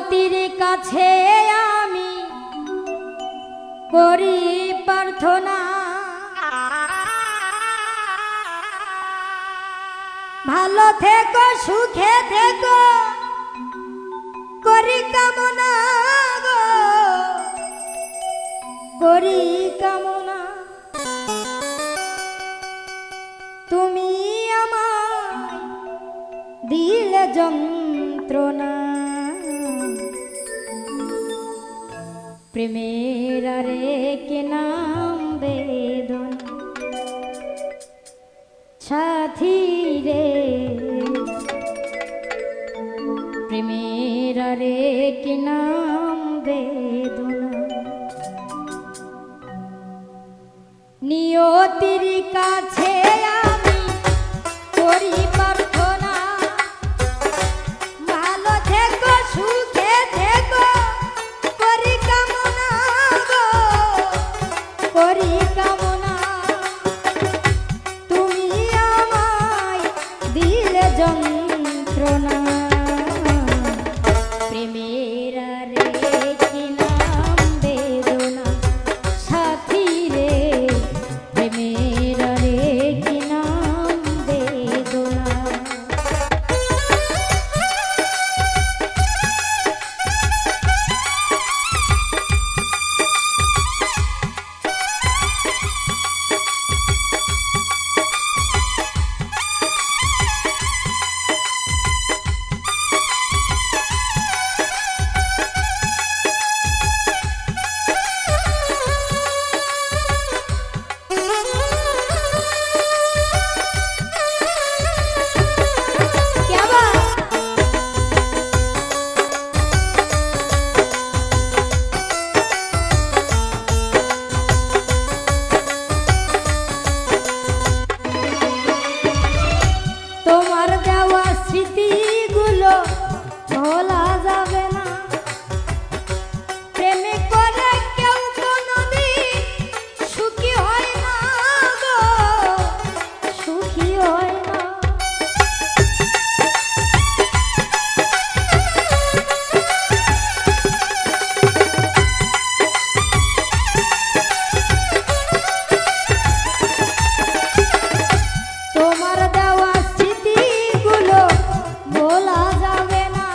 নিয়তির কাছে আমি করি প্রার্থনা, ভালো থেকো সুখে থেকো করি কামনা গো, করি কামনা। তুমি আমায় দিলে যন্ত্রণা, প্রেমের আরেক নাম বেদনা। সাথী রে প্রেমের আরেক নাম বেদনা। নিয়তির কাছে আমি করি প্রার্থনা, ভালো থেকো সুখে থেকো করি কামনা গো, করি কামনা। তুমি আমায় দিলে যন্ত্রণা, প্রেমের আরেক নাম বেদনা। সাথী রে প্রেমের আরেক নাম বেদনা। তোমার দেওয়া স্মৃতিগুলো ভোলা যাবে না, প্রেমে করে কেউ কোনোদিন সুখী হয় না গো, সুখী হয় না। তোমার দেওয়া স্মৃতিগুলো ভোলা যাবে না,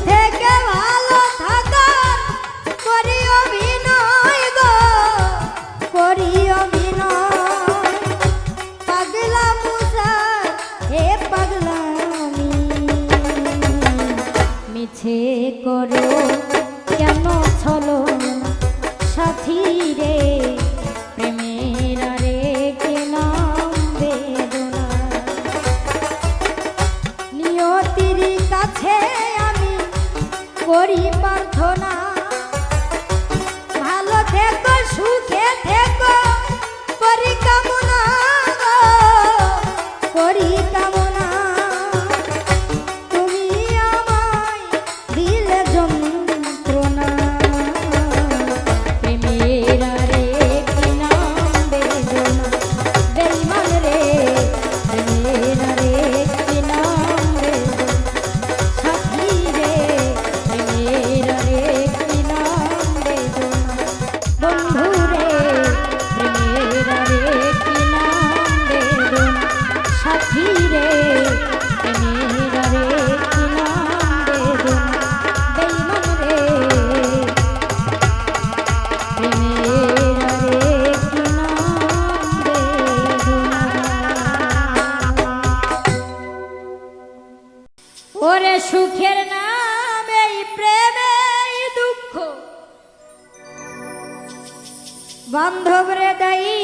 থেকে ভালো থাকার করি অভিনয় গো, করি অভিনয়। পাগলা মুসা হে পাগলামি, মিছে করো কেন ছলো সাথী রে, প্রেমের আরে কে নাম বেদনা। নিয়তির কাছে আমি করি প্রার্থনা, ভালো থেকো সুখে থেকো করি কামনা গো, করি কামনা। তুমি আমায় দিলে যন্ত্রণা, প্রেমের আরে কি নাম বেদনা। বেঈমান রে, প্রেমের আরে কি নাম বেদনা। সাথী রে, প্রেমের আরে কি নাম বেদনা। বন্ধু রে, প্রেমের আরে কি নাম বেদনা। সাথী রে, প্রেমের আরে কি নাম বেদনা। বেঈমান রে, প্রেমের আরে কি নাম বেদনা। ওরে সুখের নাম এই প্রেমে দুঃখ, বান্ধব রে দায়ী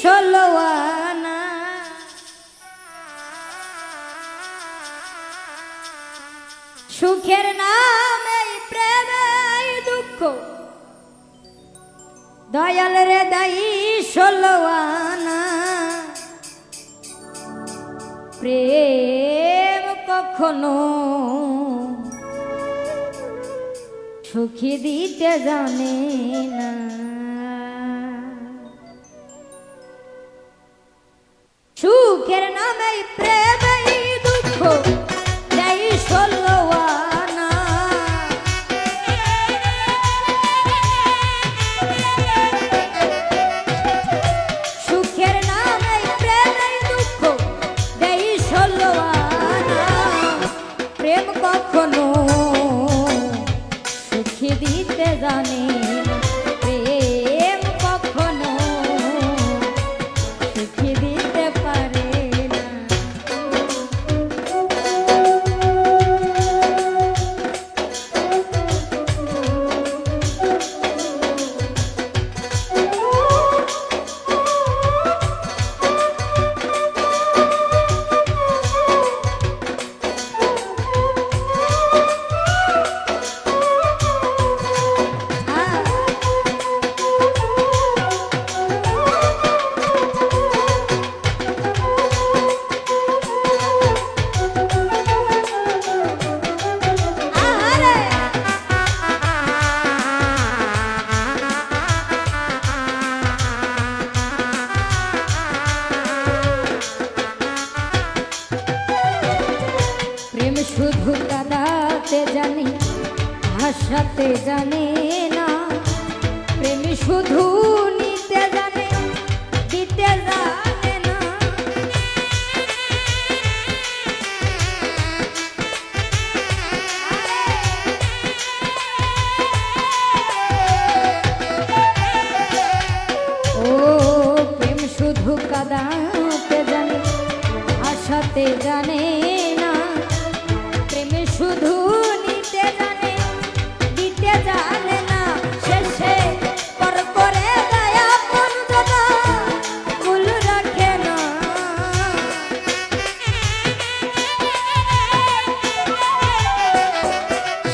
ষোলোয়ানা। সুখের নাম এই প্রেমে দুঃখ, দয়াল রে দায়ী ষোলোয়ানা। প্রেম কখনো সুখী দিতে জানে না। সুখের নামে প্রেম এই দুঃখ দেয় ষোলোয়ানা। সুখের নামে প্রেম এই দুঃখ দেয় ষোলোয়ানা। প্রেম কখনো সুখী দিতে জানে না। প্রেম কখনো সুখী দিতে পারে না। প্রেম শুধু কাঁদাতে জানে, হাসাতে জানে না। প্রেম শুধু নিতে জানে, দিতে জানে না। ও প্রেম শুধু কাঁদাতে জানে, হাসাতে জানে না। প্রেম শুধু নিতে জানে, দিতে জানে না। শেষে পর করে দেয় আপনজনা, কুল রাখে না।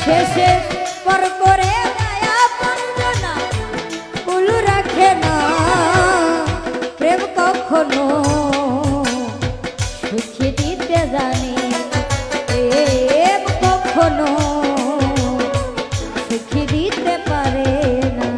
শেষে পর করে দেয় আপনজনা, কুল রাখে না। প্রেম কখনো সুখী দিতে জানে, প্রেম কখনো সুখী দিতে পারে না।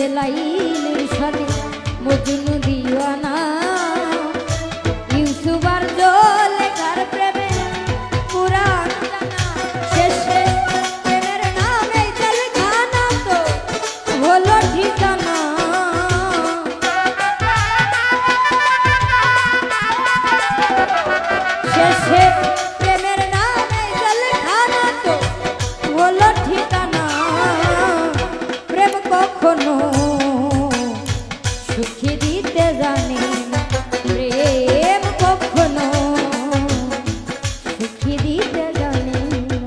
গেছে লাইলের সাথে মজনু দিওয়ানা ইউসুফ আর জুলেখার প্রেমে পুরাণ জানা শেষে প্রেমের নামে জেলখানা তো হলো ঠিকানা শেষে প্রেমের নামে জেলখানা তো হলো ঠিকানা প্রেম কখনো সুখী দিতে জানে না প্রেম কখনো সুখী দিতে জানে না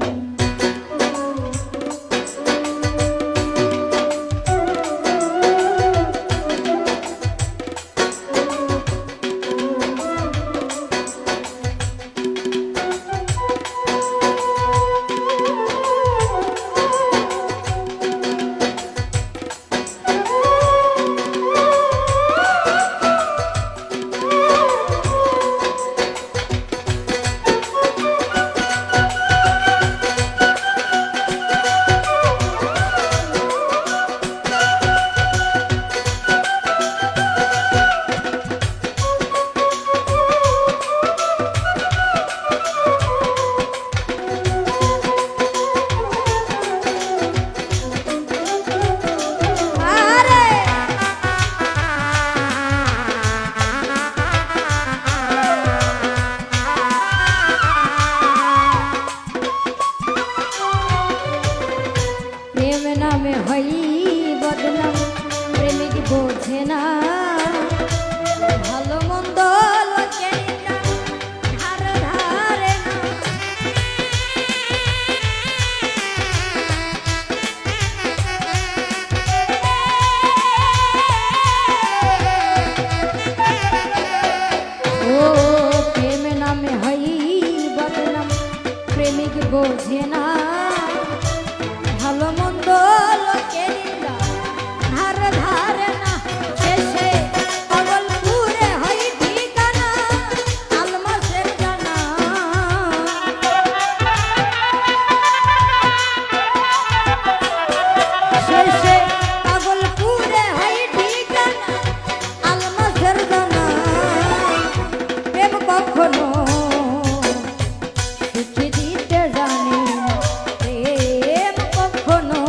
প্রেম নামে হই বদনাম প্রেমিক বোঝে না ভালো মন্দ লোকের ধার ধারে না ও প্রেম নামে হই বদনাম প্রেমিক বোঝে না ভালো মন্দ লোকের ধার ধারে না শেষে পাগলপুরে হয় ঠিকানা আলমাসের জানা শেষে পাগলপুরে হয় ঠিকানা আলমাসের জানা প্রেম কখনো সুখী দিতে জানে না প্রেম কখনো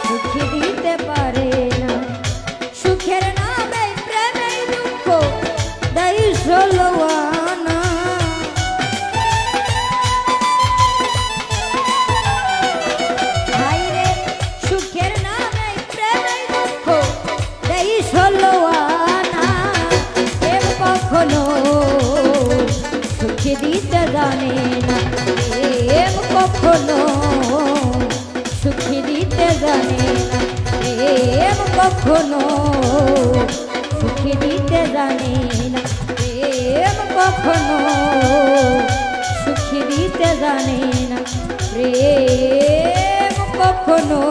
সুখী দিতে পারে না সুখের নামে প্রেমে দুঃখ দেয় ষোলোয়ানা হায়রে সুখের নামে প্রেমে দুঃখ দেয় ষোলোয়ানা প্রেম কখনো সুখী দিতে জানে না প্রেম কখনো সুখী দিতে জানে না প্রেম কখনো সুখী দিতে জানে না প্রেম কখনো সুখী দিতে জানে না প্রেম কখনো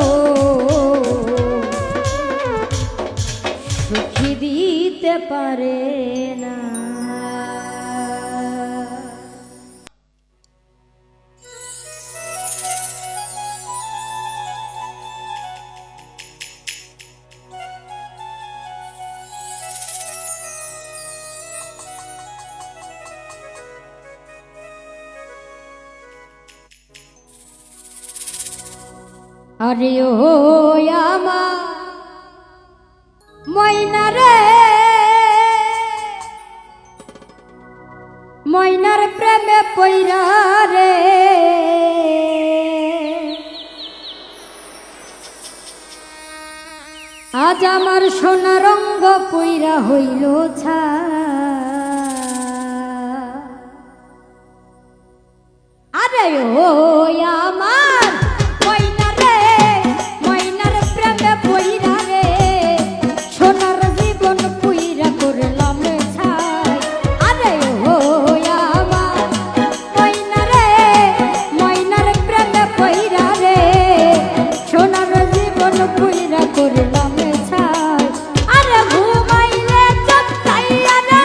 সুখী দিতে পারে না আরে ও আমার ময়না রে ময়নার প্রেমে পইরা রে আজ আমার সোনা রঙ্গ পইরা হইল ছা আরে ও আমার ময়না রে ময়নার প্রেমে পইরা রে সোনার জীবন পুইরা করলাম ছাই আরে ও আমার ময়না রে ময়নার প্রেমে পইরা রে সোনার জীবন পুইরা করলাম ছাই আরে ঘুমাইলে চোখ চাইয়া রে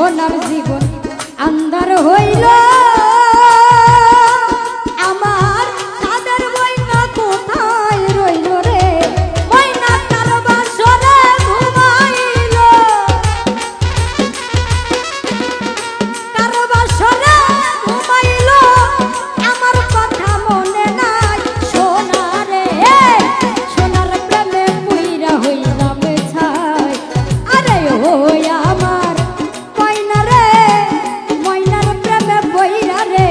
সোনার জীবন আন্ধার হইল আমার কাদের ময়না কোথায় রইল রে ময়না কার বাসরে ঘুমাইল কার বাসরে ঘুমাইল আমার কথা মনে নাই সোনা রে সোনার প্রেমে পুইরা হইলাম ছাই আরে ও আমার ময়না রে ময়নার প্রেমে বইরা রে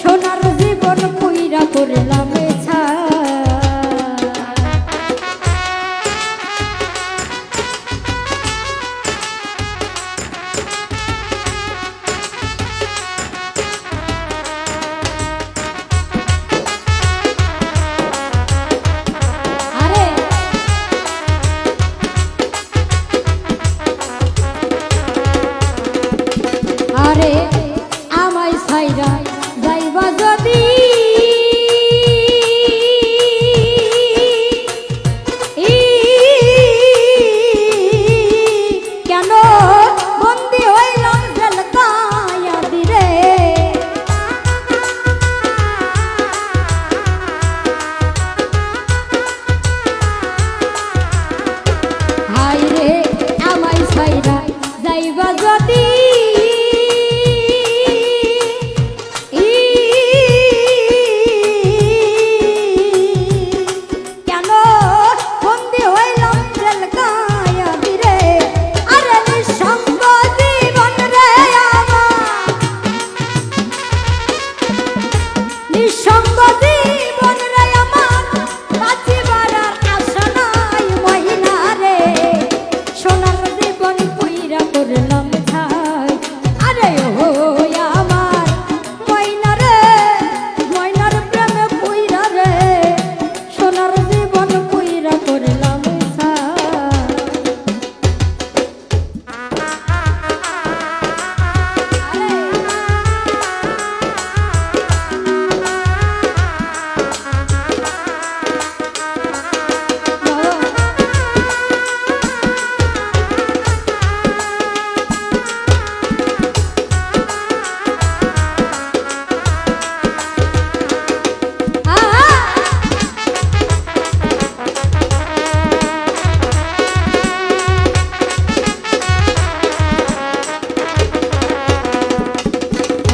সোনার জীবন পুইরা করলাম ছাই আরে আরে আমায় ছাইরা যাইবা যদি কেন বন্দি হইলাম জেলখানায় দিরে হায় রে আমায় ছাইরা যাইবা যদি কেন বন্দি হইলাম জেলখানায় দিরে আরে নিঃসঙ্গ জীবন রে আমার নিঃসঙ্গ জীবন রে আমার বাঁচিবার আর আশা নাই মহিনা রে সোনার জীবন পুইরা করলাম ছাই আরে ও আমার ময়না রে ময়নার প্রেমে পুইরা রে সোনার জীবন পুইরা করলাম ছাই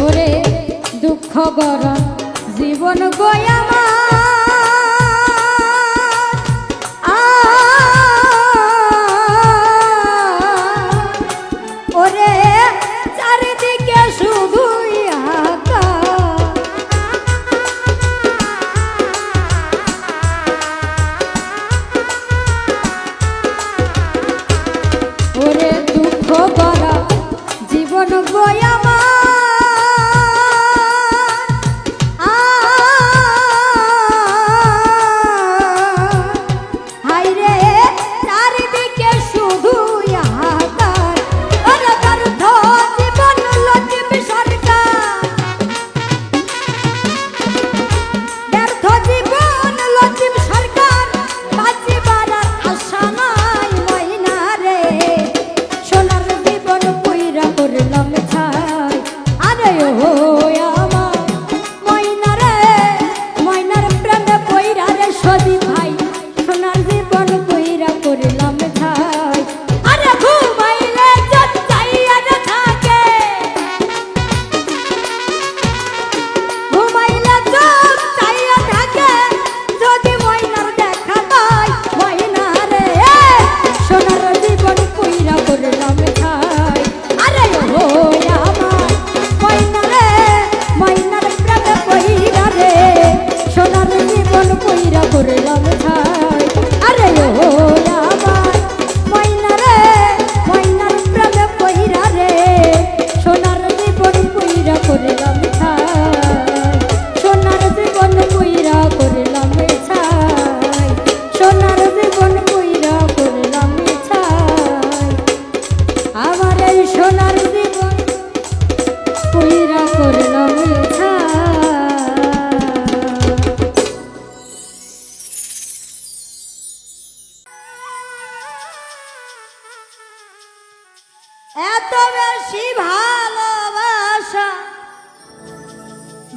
ওরে দুঃখ গরম জীবন গয়ামা ওরে চারিদিকে শুধুই হাকা ওরে দুঃখ গরম জীবন গয়ামা এত বেশি ভালোবাসা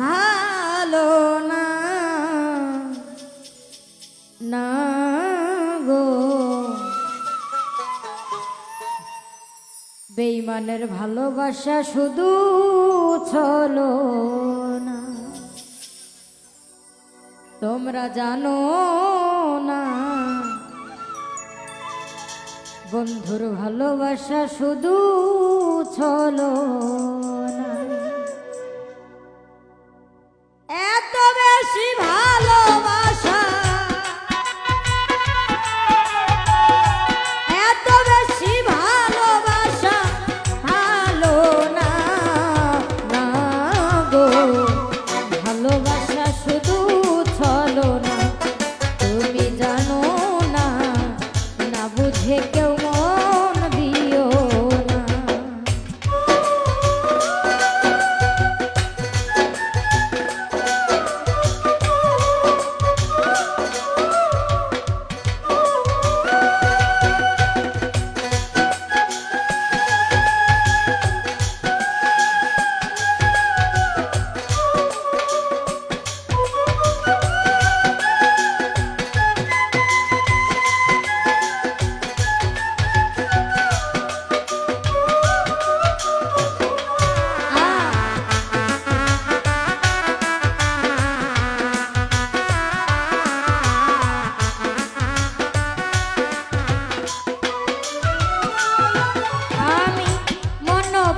ভালো না না গো, বেঈমানের ভালোবাসা শুধু ছলো না। তোমরা জানো না বন্ধুর ভালোবাসা শুধু ছলো না। এত বেশি ভালোবাসা, এত বেশি ভালোবাসা ভালো না না গো, ভালোবাসা শুধু ছলো না। তুমি জানো না, না বুঝে কেউ মন দিও না।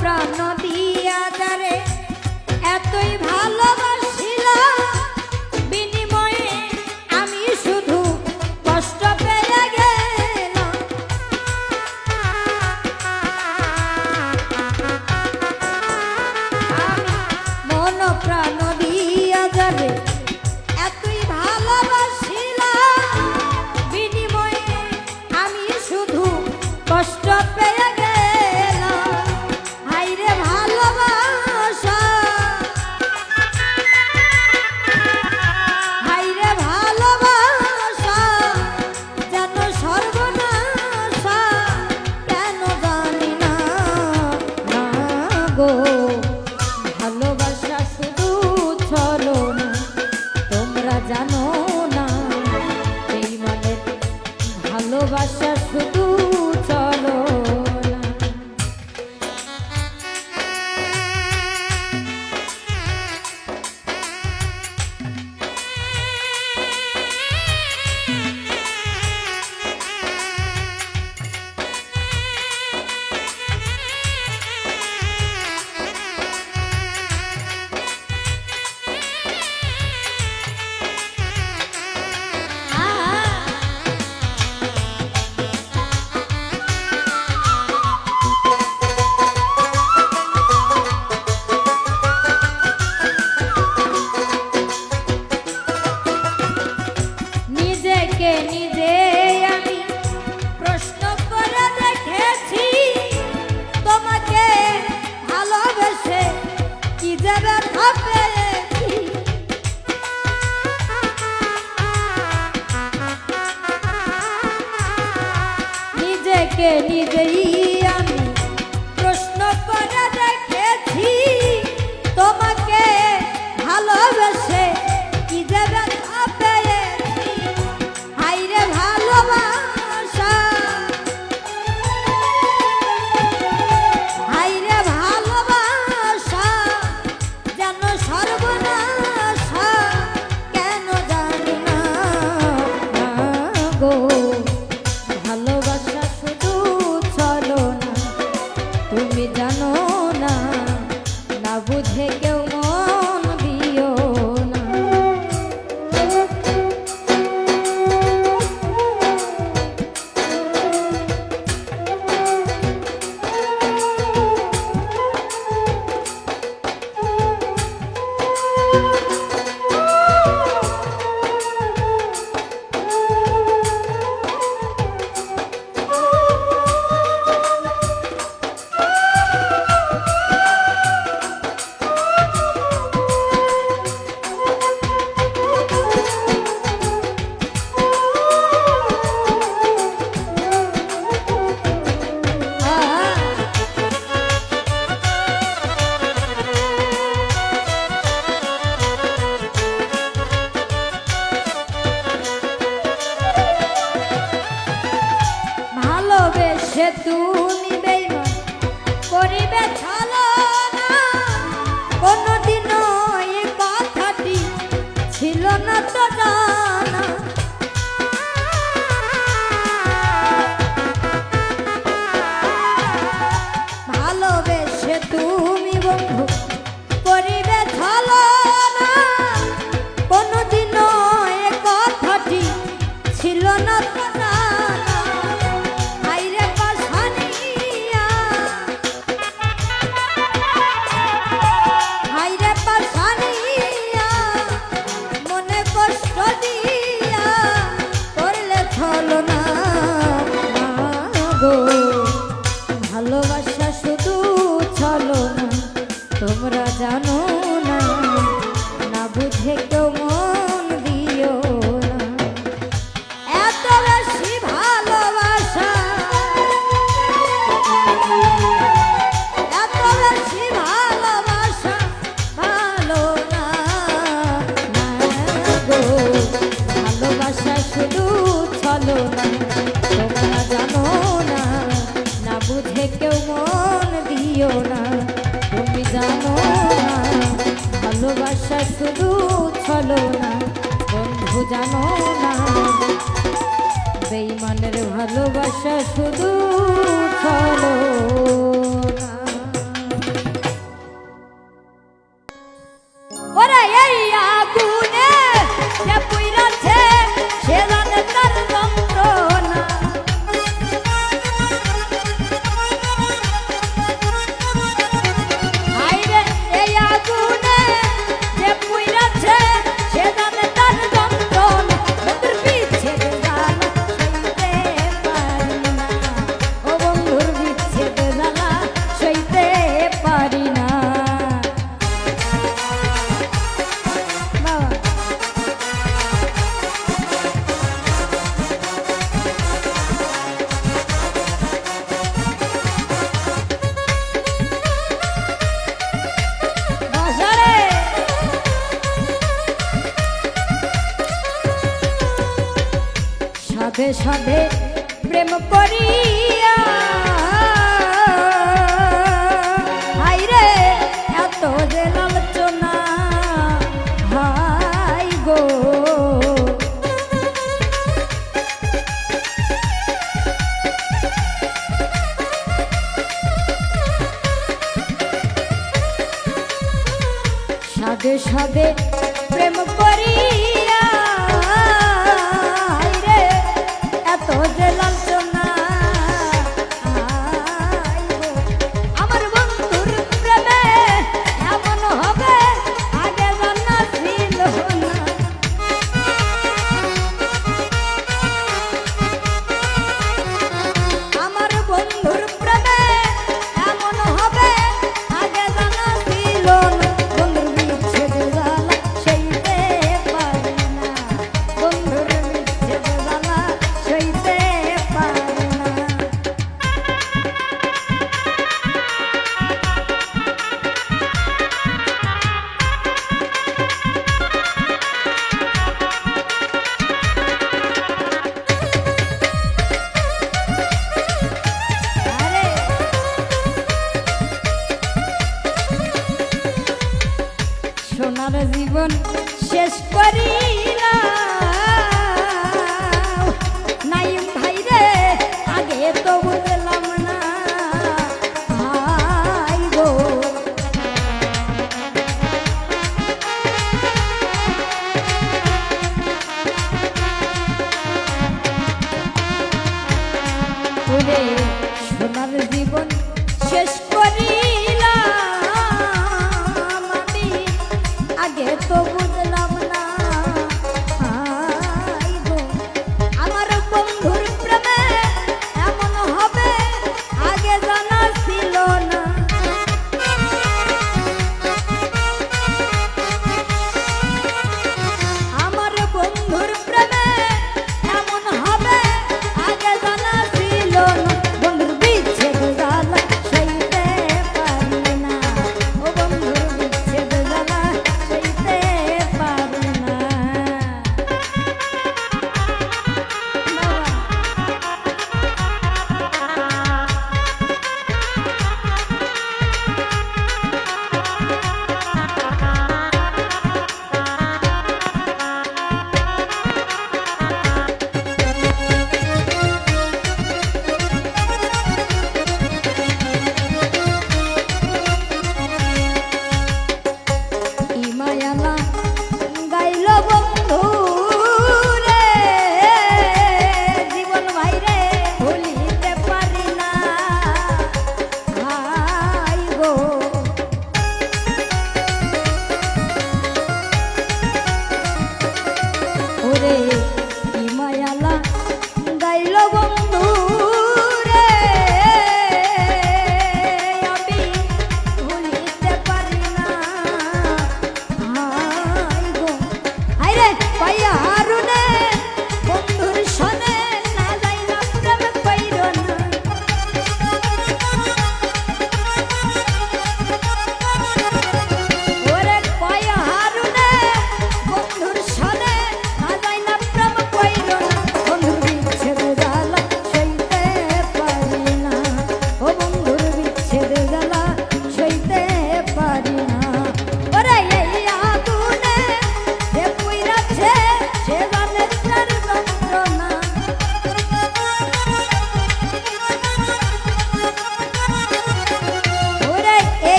প্রাণ দিয়া যারে এতই ভালোবাসিলাম, বিনিময়ে আমি শুধু কষ্ট পেয়ে গেলাম। মন প্রাণ দিয়া যারে এতই ভালোবাসিলাম, বিনিময়ে আমি শুধু কষ্ট পেয়ে গেলাম। হায়রে ভালোবাসা, হায়রে ভালোবাসা যেন সর্বনাশা, কেন জানি না না গো, ভালোবাসা শুধু ছলো না। তোমরা জানো না বেঈমানের ভালোবাসা শুধু ছলো না। নিজেকে নিজে আমি প্রশ্ন করে দেখেছি, তোমাকে ভালোবেসে কি যে ব্যথা পেয়েছি। নিজেকে নিজেই আমি প্রশ্ন করে দেখেছি, তোমাকে ভালোবেসে কি যে ব্যথা পেয়েছি। হায়রে ভালোবাসা, হায়রে ভালোবাসা যেন সর্বনাশা, কেন জানি না না গো, ভালোবাসা শুধু ছলো না। তুমি জানো না, না বুঝে কেউ মন দিও না। করিবে ছলনা কোনদিনও এই কথাটি ছিল না তো জানা। ভালোবেসে তুমি বন্ধু করিবে ছলনা কোনদিনও এ কথাটি ছিল না তো জানা। হায়রে পাশানিয়া হায়রে পাশানিয়া মনে কষ্ট দিয়া করলে ছলনা গো। ভালোবাসা শুধু ছলনা তোমরা জানো না, না বুঝে কেউ মন দিও না। এত বেশি ভালোবাসা এত বেশি ভালোবাসা ভালো না, না গো। ভালোবাসা শুধু ছলনা তোমরা জানো না, না বুঝে কেউ মন দিও না। তুমি জানো না ভালোবাসা শুধু ছলনা বন্ধু জানো না, বেঈমানের ভালোবাসা শুধু ছলনা। ওরে এই আগুনে যে পুইরাছে সে জানে তার যন্ত্রণা। হায়রে এই আগুনে যে পুইরাছে সে জানে তার যন্ত্রণা। বন্ধুর বিচ্ছেদ জ্বালা সইতে পারি না, ও বন্ধুর বিচ্ছেদ জ্বালা সইতে পারি না। বাবা বাজারে সাধে সাধে প্রেম করিয়া হায়রে এত যে লালচনা হাই গো। সাধে সাধে প্রেম করিয়া হায়রে এত যে লালচনা হাই গো। আমার বন্ধুর প্রেমে এমন হবে আগে জানা ছিল না। আমার বন্ধুর প্রেমে এমন হবে আগে জানা ছিল না। বন্ধুর বিচ্ছেদ জ্বালা সইতে পারি না, বন্ধুর বিচ্ছেদ জ্বালা সইতে পারি না। আরে সোনার জীবন শেষ করিলাম নাইম ভাই রে আগে তো বুঝলাম না ভাই গো। ওরে সোনার জীবন শেষ করিলাম আমি আগে তো বুঝলাম না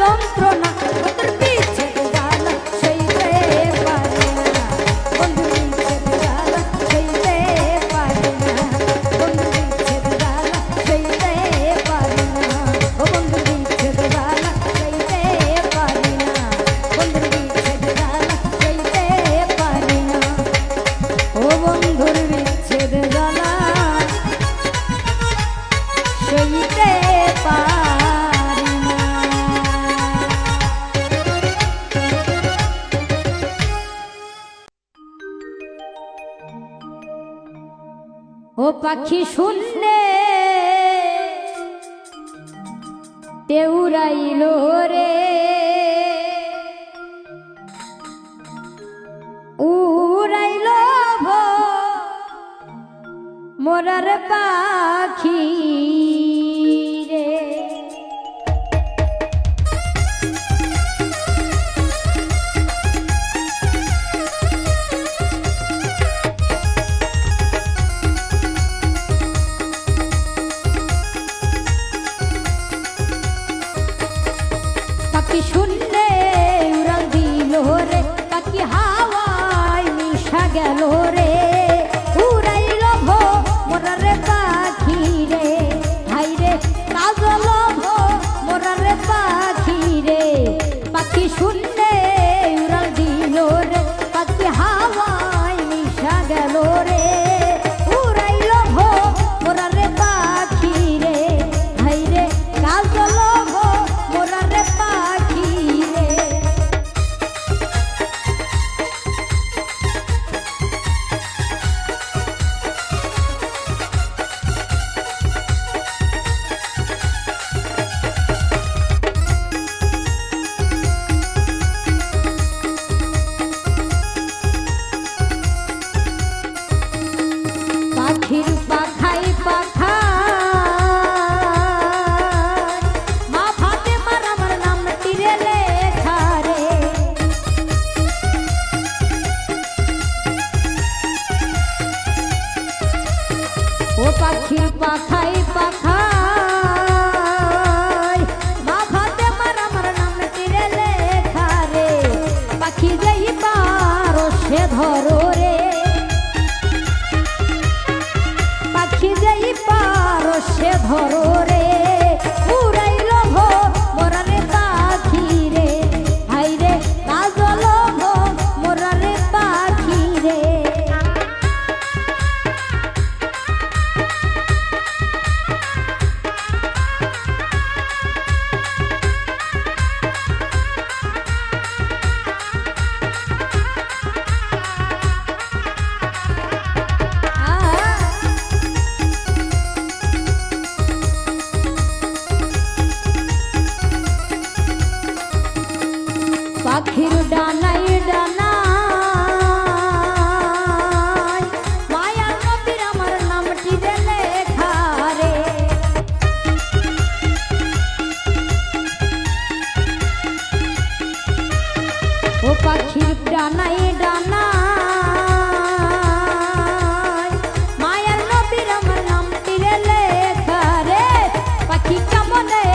যন্ত্রণা বন্ধুর বিচ্ছেদ জ্বালা সইতে পারি না বন্ধুর বিচ্ছেদ জ্বালা সইতে পারি না বন্ধুর বিচ্ছেদ জ্বালা সইতে পারি না ও বন্ধুর বিচ্ছেদ জ্বালা সইতে পারি না বন্ধুর বিচ্ছেদ জ্বালা সইতে পারি না ও বন্ধুর বিচ্ছেদ জ্বালা সইতে পারি না। ও পাখি শূন্যে দেউরাইল রে উড়াইল মোরার পাখি রে পাখি শূন্যে উড়াল দিল রে পাখি হাওয়ায় মিশা গেল রে উড়াইল মোরার পাখি রে হাই রে কাজল মোরার পাখি রে পাখি শূন্যে উড়াল দিল রে পাখি হাওয়ায় মিশা গেল রে উড়াইল মোরার পাখি রে হাই রে কাজল মোরার পাখি রে পাখির পাখাই পাখাই মা ফাতেমার আমার নামটি রে লেখা রে ও পাখির পাখাই পাখাই মা ফাতেমার আমার নামটি রে লেখা রে পাখি যেই পারো সে ধরো রে পাখি যেই পারো সে ধরো রে উড়াইল মোরারে পাখি রে হাই রে কাজল মোরারে পাখি রে পাখির ডানাই ডানাই মায়া নবীর আমার নামটি রে লেখা রে ও পাখির ডানাই ডানাই মায়া নবীর আমার নামটি রে লেখা রে পাখি কেমনে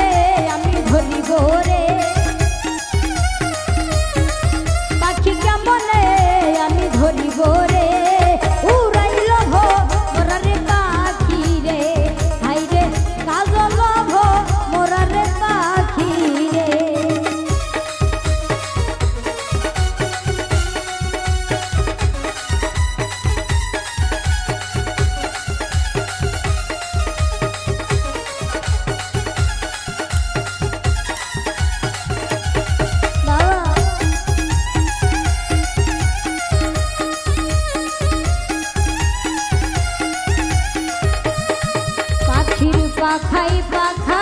আমি ধরিব রে পাখি কেমনে আমি ধরিব রে উড়াইল মোরারে পাখি রে হাই রে কাজল মোরারে পাখি রে পাখির পাখাই পাখাই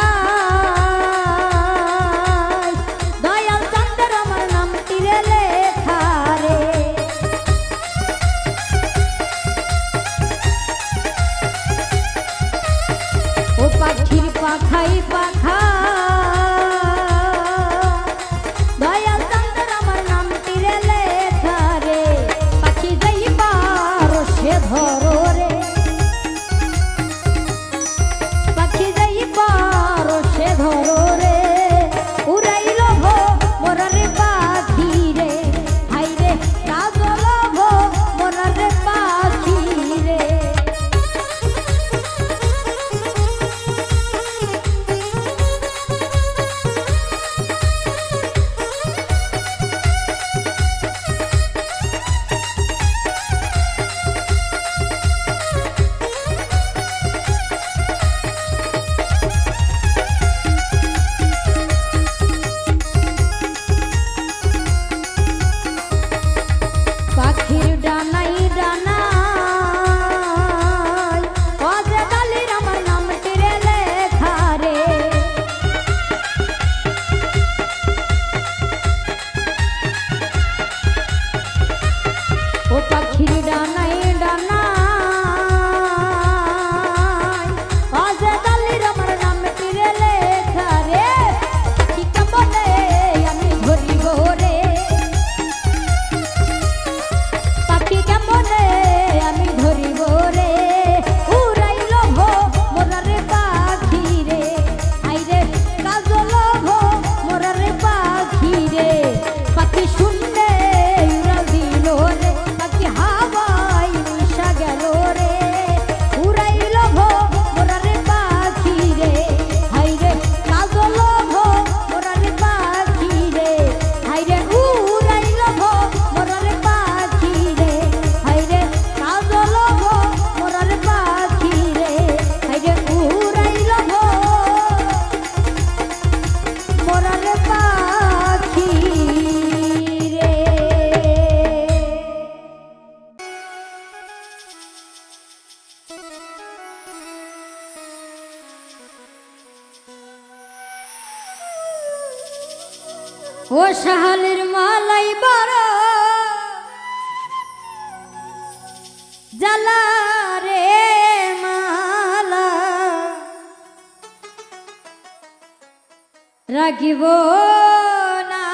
দয়াল চন্দ্র আমার নামটি রে লেখা রে ও পাখির পাখাই পাখাই দয়াল চন্দ্র আমার নামটি রে লেখা রে পাখি যেই পারো সে ধরো রে পাখি যেই পারো সে ধরো রে উড়াইল ডানাই ডানাই বাজে ডালির আমার নাম তীরে লেখা রে কি কেমনে আমি ধরিব রে পাখি কেমনে আমি ধরিব রে উড়াইল ভো মোরারে পাখি রে আইরে কাজল ভো মোরারে পাখি রে পাখি শুনলে উড়া দিল রে পাখি হাওয়াই উড়া গেল রে উড়াইল ভো মোরারে পাখি রে হাইরে কাজল ভো মোরারে পাখি রে হাইরে উড়াইল ভো মোরারে পাখি রে হাইরে কাজল ভো মোরারে পাখি রে হাইরে উড়াইল ভো মোরারে পাখি রে। ও শাহালির মালাই বড় জ্বালা রে মালা রাখিব না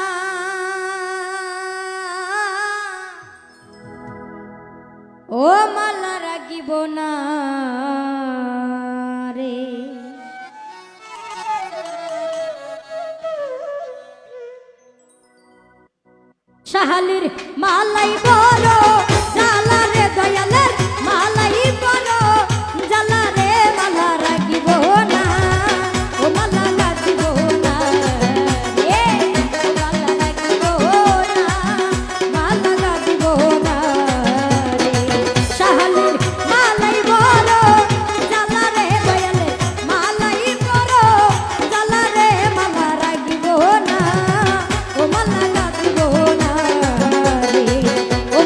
ও মালা রাখিব না রে শাহালির মালাই বড় জ্বালা রে দয়ালের মালাই বড় জ্বালা রে মালা রাখিব না ও মালা রাখিব না রে ও মালা রাখিব না মালা রাখিব না রে শাহালির মালাই বড় জ্বালা রে দয়ালের মালাই বড় জ্বালা রে মালা রাখিব না ও মালা রাখিব না রে ও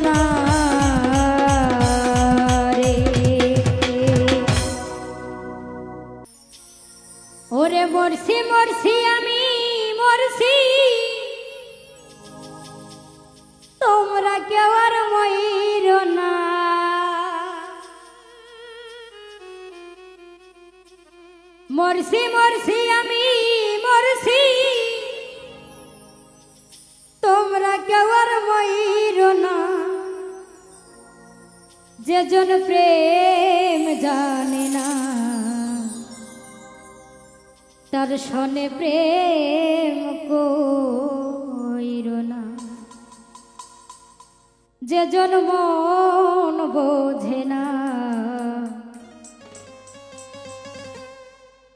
না রে। ওরে মরছি মরছি আমি মরছি, তোমরা কেউ আর মইর না। মরছি মরছি আমি মরছি, তোমরা কেউ আর মইর না। যেজন প্রেম জানে না তার সনে প্রেম কইর না। যেজন মন বোঝে না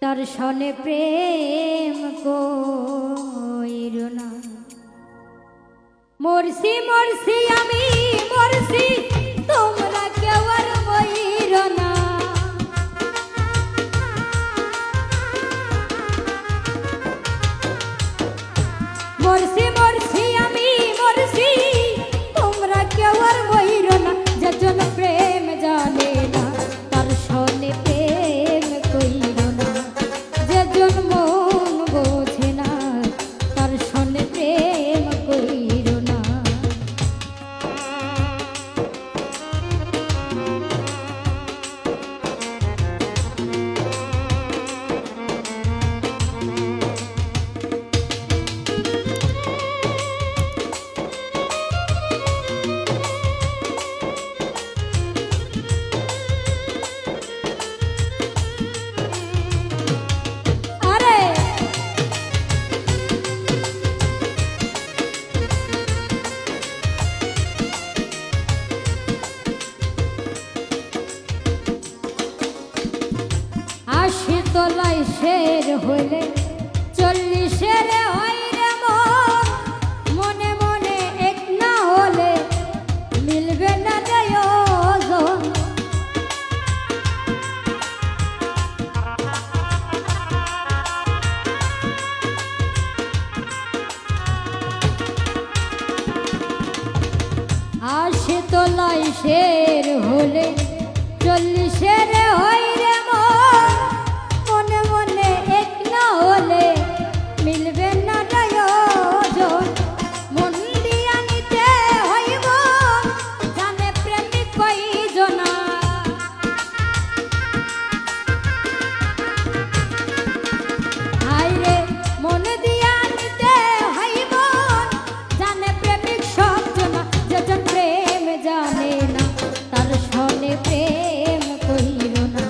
তার সনে প্রেম কইর না। মরছি মরছি আমি মরছি, তোমরা কেউ আর মইর না। মরছি মরছি আমি মরছি, তোমরা কেউ আর মইর না। যেজন প্রেম জানে না তার সনে প্রেম কইর না। যেজন মন বোঝে না তার সনে প্রেম কইর না। তলায় শের হইলে 40-এর হয় রে মন। মনে মনে এক না হলে মিলবে না আয়োজন। তলায় শের হলে 40-এর হয় রে মন। মনে মনে এক না হলে মিলবে না আয়োজন। মন দিয়া নিতে হইব জানে প্রেমিক কয়জনা। হায়রে মন দিয়া নিতে হইব জানে প্রেমিক সব জনা। যেজন প্রেম জানে না তার সনে প্রেম কইর না।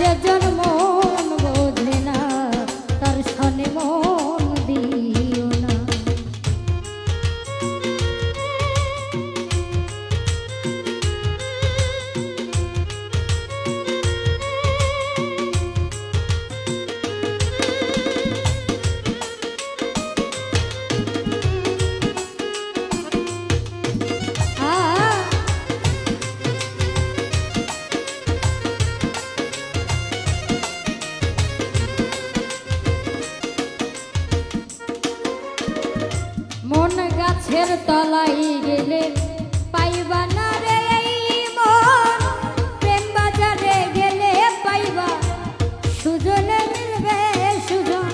যেজন মন বোঝে না তার সনে মন দিও না। মন গাছের তলায় গেলে পাইবা না রে এই মন। প্রেম বাজারে গেলে পাইবা সুজনে মিলবে সুজন।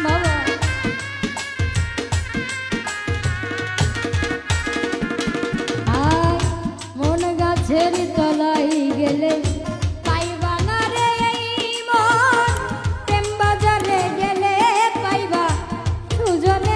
বাবা আয় মন গাছের তলায় গেলে পাইবা না রে এই মন। প্রেম বাজারে গেলে পাইবা সুজন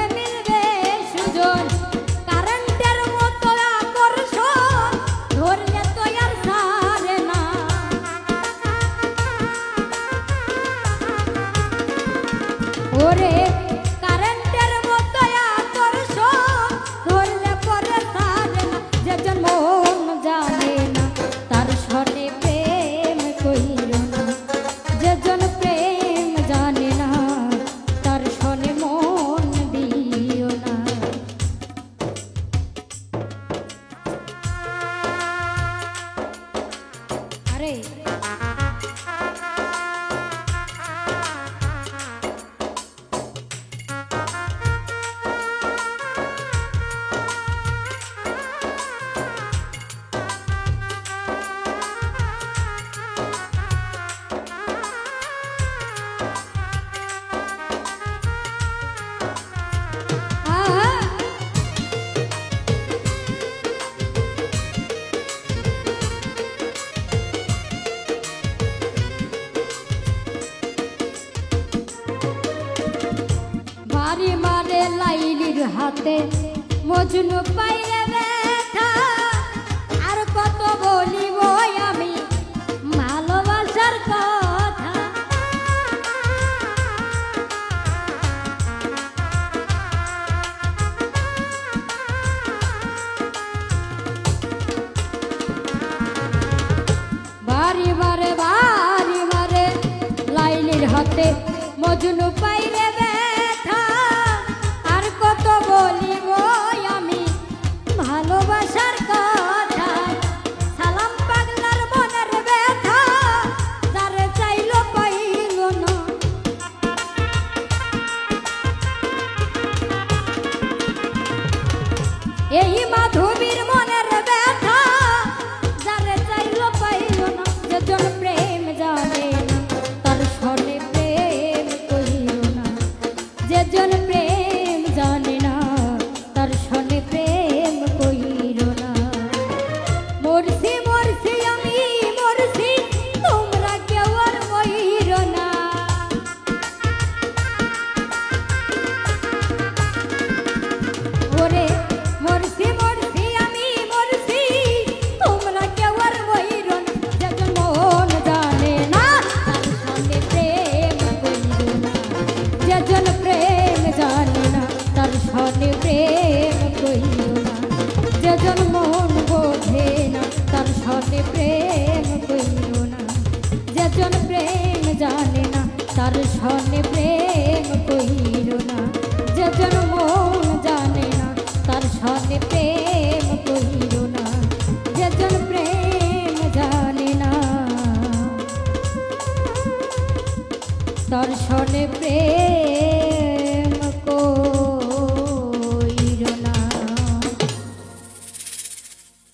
বাড়ি মারে লাইলির হাতে মজনু পাইরে ব্যথা আর কত বলিব আমি ভালোবাসার কথা বাড়ি মারে লাইলির হাতে মজনু পাইরে ব্যথা আর কত বলিব আমি ভালোবাসার কথা সালাম পাগলার মনের ব্যথা যারে চাইলো পাইল না এই মাধবীর মনের ব্যথা যারে চাইলো পাইল না যেজন প্রেম জানে না তার সনে প্রেম কহিল না যেজন প্রেম জানে না তার সনে প্রেম কহিল না মরছি মরছি আমি মরছি তোমরা কেউ আর মইর না ওরে মরছি মরছি আমি মরছি তোমরা কেউ আর মইর না যেজন মন জানে না তার সনে প্রেম কহিল না যেজন প্রেম জানে না তার সনে প্রেম কহিল না যেজন মন বোঝে না তার সনে প্রেম কহিল না যেজন প্রেম জানে না তার সনে প্রেম কহিল না যেজন মন জানে না তার সনে প্রেম কহিল না যেজন প্রেম জানে না তার সনে প্রেম